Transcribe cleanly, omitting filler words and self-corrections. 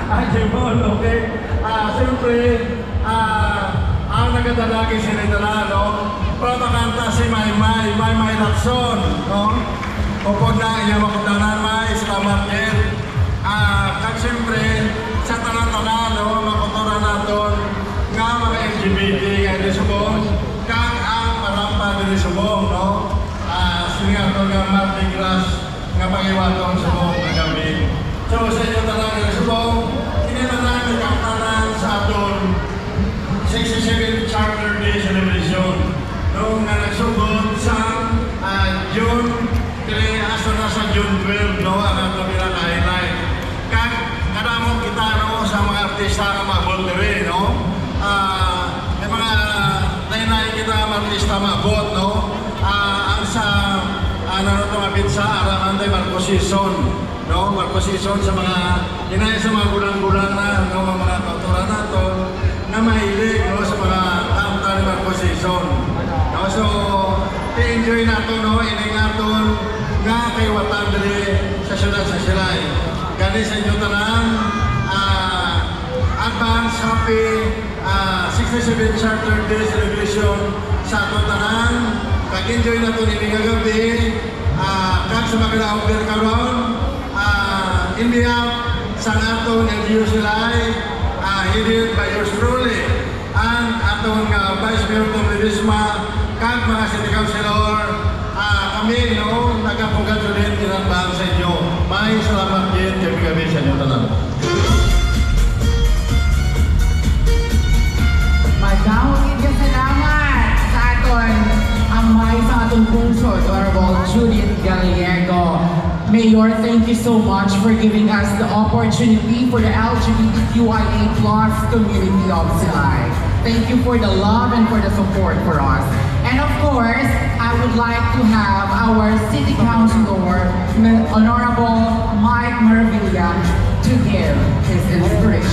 Jimon, okay? Siyempre, ang nagadalagi sila na, no? Pamakanta si May Lakson, no? Upod na iya makundanan, May, salamat din. Kag siyempre, sa tanan-tanan, no? Makuturan natin nga mga LGBT nga di subong, kag ang marampa di subong, no? Sinigaw nga Mardi Gras nga pangiwatong subong na gabi. So sa inyo tanan nga subong, kinitanan ng kaptanan sa aton 67th Charter Day Celebration. Noong nga nagsugod sa June 3 hasta na sa June 12, no? Ang ato pinaka-highlight. Kadamong kita, no? Sa mga artista na mabot rin, no? May mga nainay kita mga artista mabot, no? Ang sa tumapit sa Aramante Marcos Season, no? Marcos Season sa mga inay sa mga gulang-gulang na, no? Mga kauturan nato na mahilig, no? Sa mga kanta ni Marcos Season, no? So i-enjoy nato, no? Iningaton nga kay Watan dali sa syudad sa Silay. Gani sa inyo tanan, advance happy 67th Charter Day Celebration sa ato tanan. Kag-enjoy na ito nini kagabi. Kag sa magalaong karon, in behalf sa atong LGU Silay, headed by yours truly, ang atong Vice Mayor Tom Ledesma, kag mga City Councilor, kami, no, nagapong-congratulate kinatbaan sa inyo. May salamat din gabi-gabi sa inyo tanan. Magdahong ka salamat sa aton ang may sa atong puso, Honorable Judith Gallego. Mayor, thank you so much for giving us the opportunity for the LGBTQIA+ community of Silay. Thank you for the love and for the support for us. And of course, I would like to have our City Councilor, Honorable Mike Maravilla, to give his inspiration.